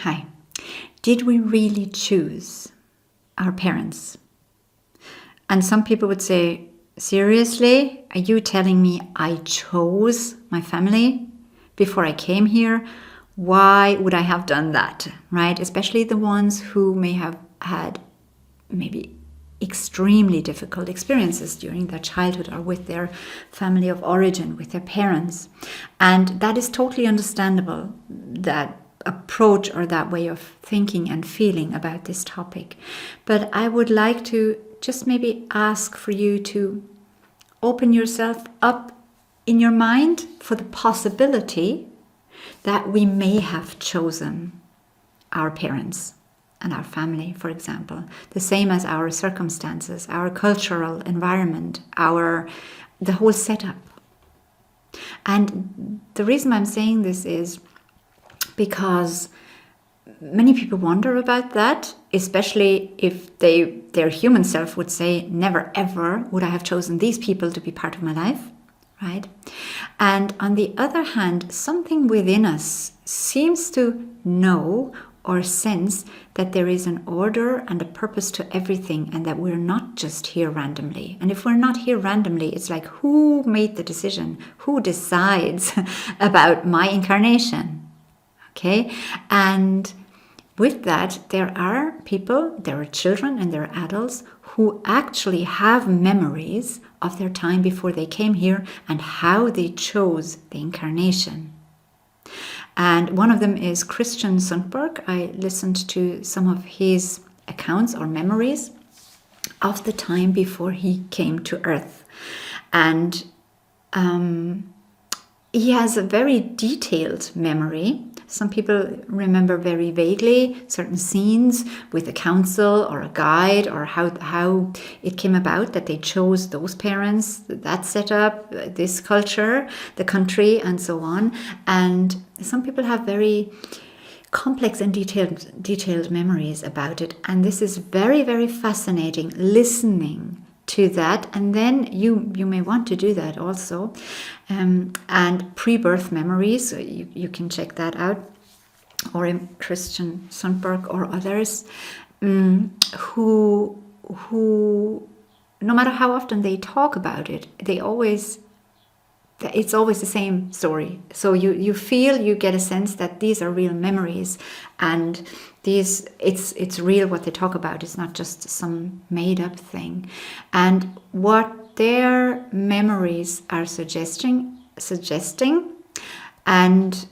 Hi. Did we really choose our parents? And some people would say, seriously? Are you telling me I chose my family before I came here? Why would I have done that, right? Especially the ones who may have had maybe extremely difficult experiences during their childhood or with their family of origin, with their parents. And that is totally understandable, that approach or that way of thinking and feeling about this topic. But I would like to just maybe ask for you to open yourself up in your mind for the possibility that we may have chosen our parents and our family, for example, the same as our circumstances, our cultural environment, the whole setup. And the reason I'm saying this is because many people wonder about that, especially if their human self would say, never ever would I have chosen these people to be part of my life, right? And on the other hand, something within us seems to know or sense that there is an order and a purpose to everything, and that we're not just here randomly. And if we're not here randomly, it's like, who made the decision? Who decides about my incarnation? Okay? And with that, there are people, there are children and there are adults who actually have memories of their time before they came here and how they chose the incarnation. And one of them is Christian Sundberg. I listened to some of his accounts or memories of the time before he came to Earth. And he has a very detailed memory. Some people remember very vaguely certain scenes with a counsel or a guide, or how it came about that they chose those parents, that setup, this culture, the country, and so on. And some people have very complex and detailed memories about it. And this is very, very fascinating, listening to that. And then you may want to do that also. And pre-birth memories, so you can check that out, or in Christian Sundberg or others, who no matter how often they talk about it, it's always the same story. So you get a sense that these are real memories, and it's real what they talk about. It's not just some made up thing. And what their memories are suggesting and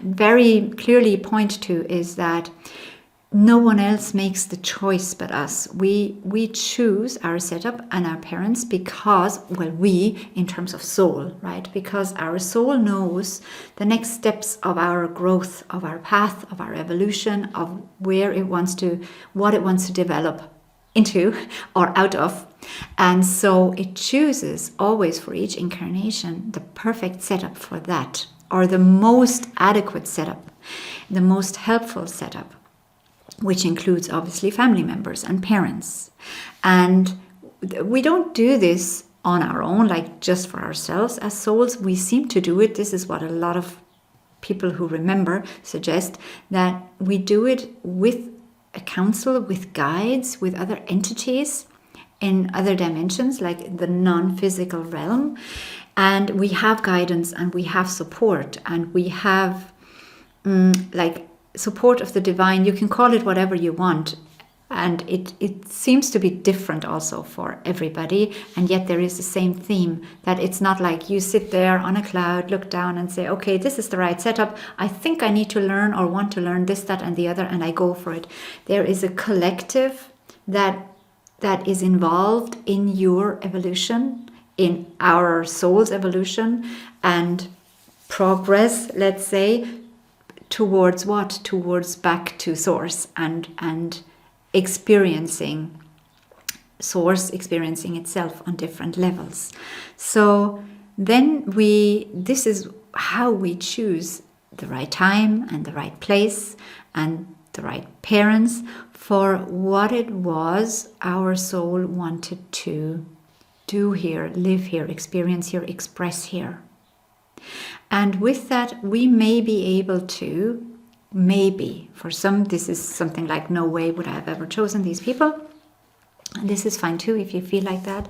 very clearly point to is that no one else makes the choice but us. We choose our setup and our parents because, we in terms of soul, right? Because our soul knows the next steps of our growth, of our path, of our evolution, of what it wants to develop into or out of. And so it chooses always for each incarnation the perfect setup for that, or the most adequate setup, the most helpful setup, which includes obviously family members and parents. And we don't do this on our own, like just for ourselves as souls. We seem to do it. This is what a lot of people who remember suggest, that we do it with a counsel, with guides, with other entities in other dimensions, like the non-physical realm. And we have guidance and we have support, and we have support of the divine. You can call it whatever you want. And it seems to be different also for everybody. And yet there is the same theme, that it's not like you sit there on a cloud, look down and say, okay, this is the right setup. I think I need to learn or want to learn this, that, and the other, and I go for it. There is a collective that is involved in your evolution, in our soul's evolution and progress, let's say, towards what? Towards back to source and experiencing source, experiencing itself on different levels. So then this is how we choose the right time and the right place and the right parents for what it was our soul wanted to do here, live here, experience here, express here. And with that, we may be able to maybe. For some, this is something like, no way would I have ever chosen these people. And this is fine too if you feel like that.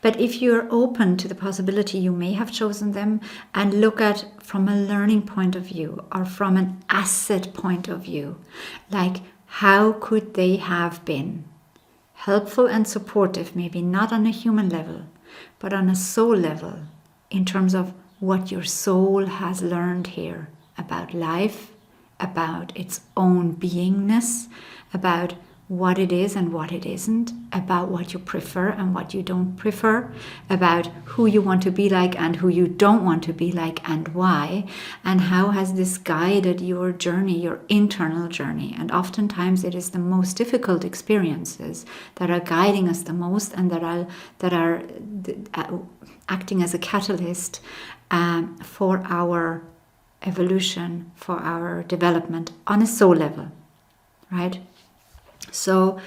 But if you're open to the possibility you may have chosen them, and look at from a learning point of view or from an asset point of view, like how could they have been helpful and supportive, maybe not on a human level, but on a soul level, in terms of what your soul has learned here about life, about its own beingness, about what it is and what it isn't, about what you prefer and what you don't prefer, about who you want to be like and who you don't want to be like and why, and how has this guided your journey, your internal journey. And oftentimes it is the most difficult experiences that are guiding us the most, and that are acting as a catalyst for our evolution, for our development on a soul level, right? So,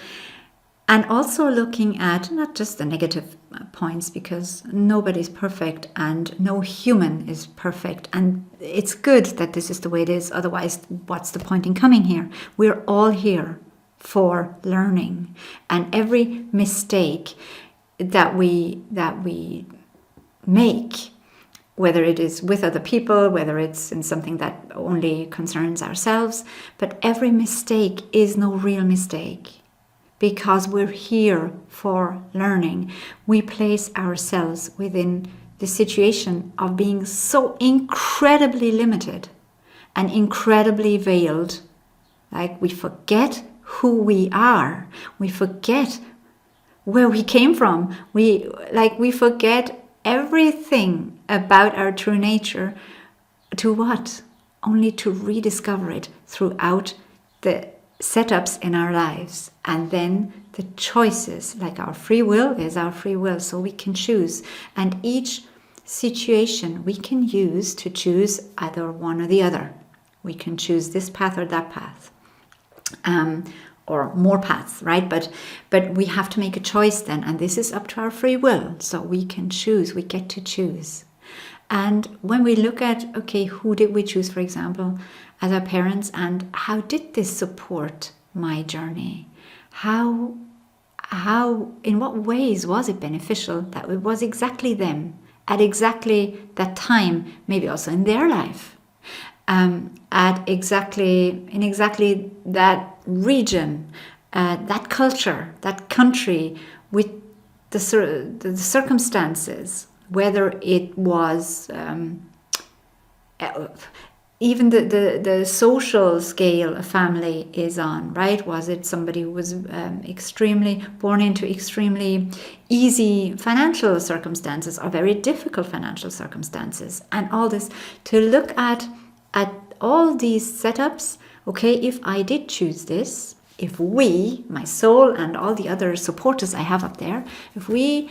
and also looking at not just the negative points, because nobody's perfect and no human is perfect. And it's good that this is the way it is. Otherwise, what's the point in coming here? We're all here for learning. And every mistake that we make, whether it is with other people, whether it's in something that only concerns ourselves, but every mistake is no real mistake, because we're here for learning. We place ourselves within the situation of being so incredibly limited and incredibly veiled. Like, we forget who we are. We forget where we came from. We forget everything about our true nature. To what? Only to rediscover it throughout the setups in our lives. And then the choices, like our free will is our free will, so we can choose. And each situation we can use to choose either one or the other. We can choose this path or that path. Or more paths, right? But we have to make a choice then, and this is up to our free will. So we can choose, we get to choose. And when we look at, okay, who did we choose, for example, as our parents, and how did this support my journey? How, in what ways was it beneficial that it was exactly them at exactly that time, maybe also in their life? In exactly that region, that culture, that country, with the circumstances, whether it was even the social scale a family is on, right? Was it somebody who was born into extremely easy financial circumstances or very difficult financial circumstances? And all this, to look at all these setups. Okay, if I did choose this, if we, my soul and all the other supporters I have up there, if we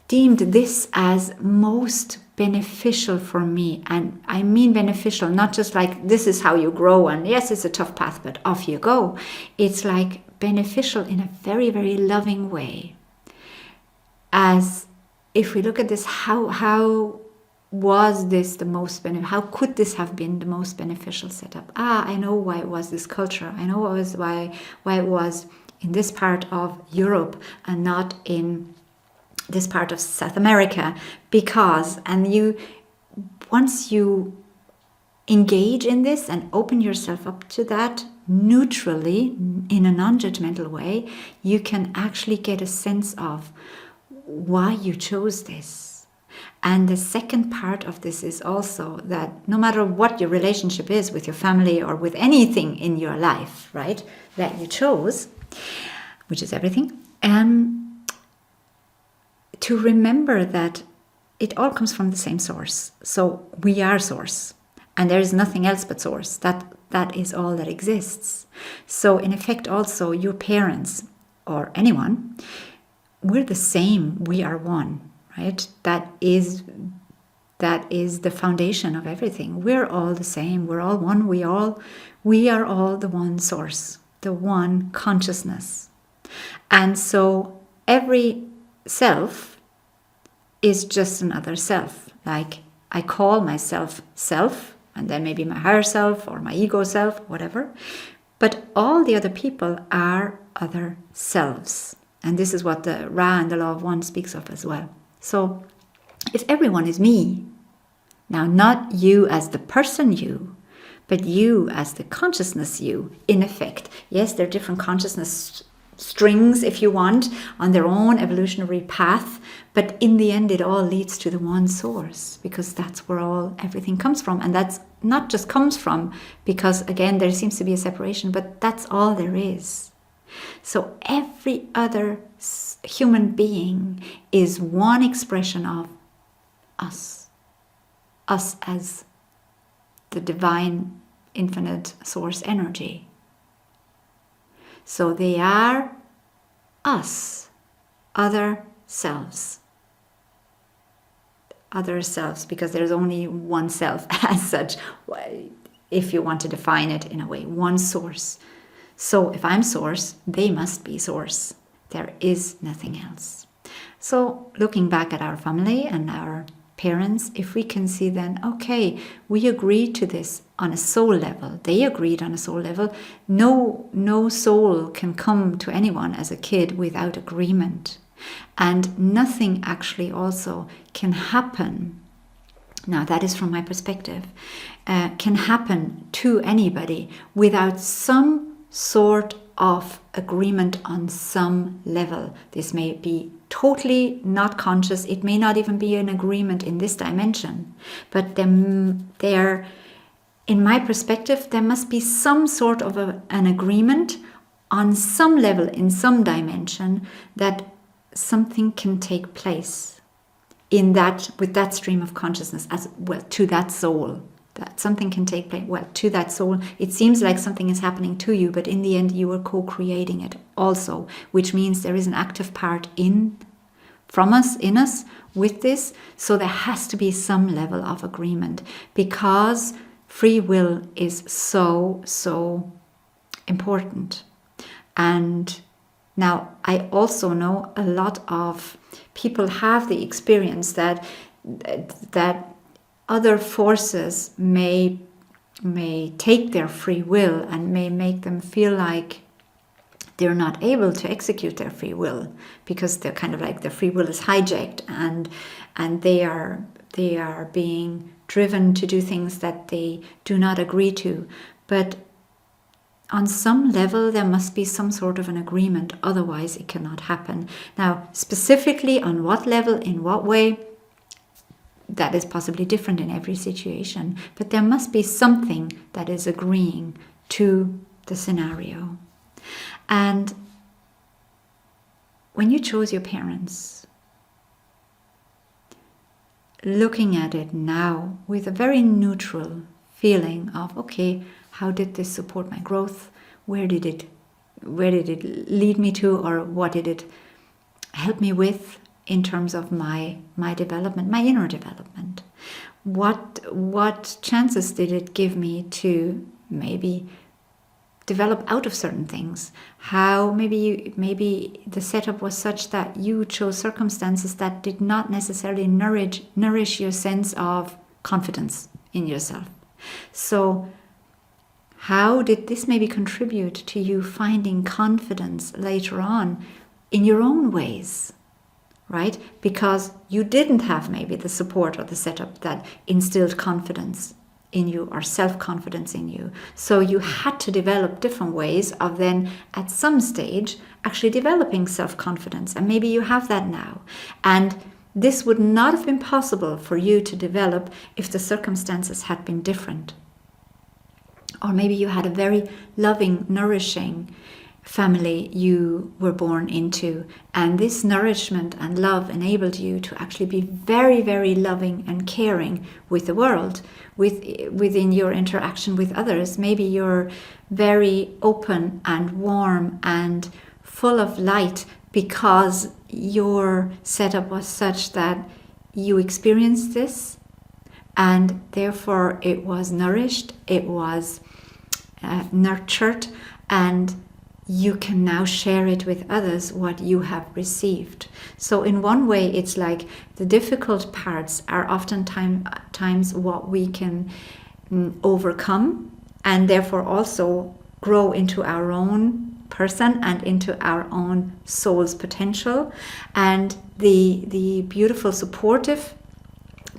deemed this as most beneficial for me, and I mean beneficial, not just like this is how you grow and yes, it's a tough path, but off you go. It's like beneficial in a very, very loving way. As if we look at this, how was this the most beneficial? How could this have been the most beneficial setup? I know why it was this culture. I know why it was in this part of Europe and not in this part of South America. Because, and once you engage in this and open yourself up to that neutrally, in a non-judgmental way, you can actually get a sense of why you chose this. And the second part of this is also that no matter what your relationship is with your family or with anything in your life, right, that you chose, which is everything, to remember that it all comes from the same source. So we are source, and there is nothing else but source. That is all that exists. So in effect, also your parents or anyone, we're the same. We are one. Right? That is the foundation of everything. We're all the same. We're all one. We are all the one source, the one consciousness. And so every self is just another self. Like I call myself self, and then maybe my higher self or my ego self, whatever. But all the other people are other selves. And this is what the Ra and the Law of One speaks of as well. So if everyone is me, now not you as the person you, but you as the consciousness you, in effect. Yes, there are different consciousness strings, if you want, on their own evolutionary path, but in the end it all leads to the one source, because that's where everything comes from. And that's not just comes from because, again, there seems to be a separation, but that's all there is. So every other human being is one expression of us as the divine infinite source energy. So they are us, other selves, because there's only one self as such, if you want to define it in a way, one source. So if I'm source, they must be source. There is nothing else. So looking back at our family and our parents, if we can see then, okay, we agreed to this on a soul level. They agreed on a soul level. No soul can come to anyone as a kid without agreement. And nothing actually also can happen, now that is from my perspective, can happen to anybody without some sort of agreement on some level. This may be totally not conscious. It may not even be an agreement in this dimension. But there, in my perspective, there must be some sort of an agreement on some level, in some dimension, that something can take place in that, with that stream of consciousness, as well, to that soul. That something can take place, well, to that soul. It seems like something is happening to you, but in the end you are co-creating it also, which means there is an active part in us with this. So there has to be some level of agreement, because free will is so important. And now I also know a lot of people have the experience that other forces may take their free will and may make them feel like they're not able to execute their free will, because they're kind of like their free will is hijacked, and they are being driven to do things that they do not agree to. But on some level there must be some sort of an agreement, otherwise it cannot happen. Now, specifically on what level, in what way, that is possibly different in every situation, but there must be something that is agreeing to the scenario. And when you chose your parents, looking at it now with a very neutral feeling of, okay, how did this support my growth? Where did it lead me to, or what did it help me with in terms of my development, my inner development? What chances did it give me to maybe develop out of certain things? How maybe the setup was such that you chose circumstances that did not necessarily nourish your sense of confidence in yourself. So how did this maybe contribute to you finding confidence later on in your own ways? Right? Because you didn't have maybe the support or the setup that instilled confidence in you or self-confidence in you. So you had to develop different ways of then at some stage actually developing self-confidence. And maybe you have that now. And this would not have been possible for you to develop if the circumstances had been different. Or maybe you had a very loving, nourishing family you were born into, and this nourishment and love enabled you to actually be very, very loving and caring with the world, within your interaction with others. Maybe you're very open and warm and full of light because your setup was such that you experienced this, and therefore it was nourished, it was nurtured, and you can now share it with others what you have received. So in one way, it's like the difficult parts are oftentimes what we can overcome and therefore also grow into our own person and into our own soul's potential. And the beautiful supportive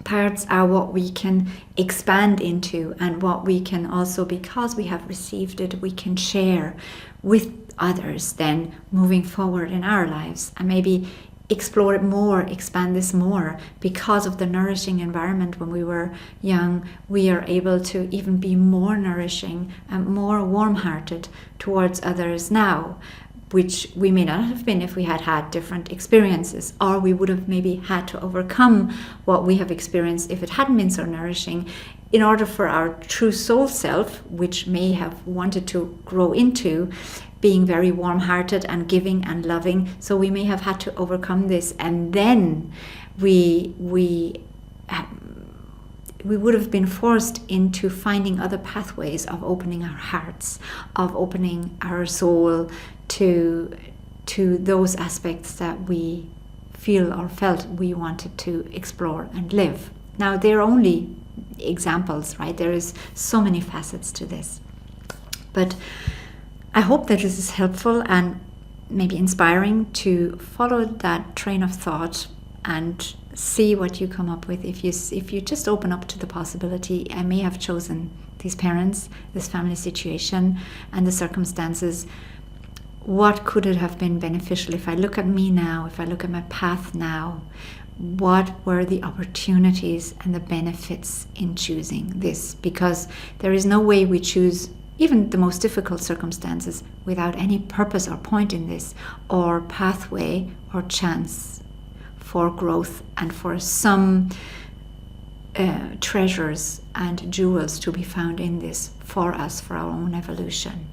parts are what we can expand into, and what we can also, because we have received it, we can share with others then moving forward in our lives, and maybe explore it more, expand this more. Because of the nourishing environment when we were young, we are able to even be more nourishing and more warm-hearted towards others now, which we may not have been if we had had different experiences, or we would have maybe had to overcome what we have experienced if it hadn't been so nourishing, in order for our true soul self, which may have wanted to grow into being very warm-hearted and giving and loving. So we may have had to overcome this, and then we would have been forced into finding other pathways of opening our hearts, of opening our soul to those aspects that we feel or felt we wanted to explore and live. Now, they're only examples, right? There is so many facets to this. But I hope that this is helpful and maybe inspiring to follow that train of thought and see what you come up with. If you just open up to the possibility, I may have chosen these parents, this family situation, and the circumstances. What could it have been beneficial? If I look at me now, if I look at my path now, what were the opportunities and the benefits in choosing this? Because there is no way we choose even the most difficult circumstances without any purpose or point in this, or pathway or chance for growth and for some treasures and jewels to be found in this for us, for our own evolution.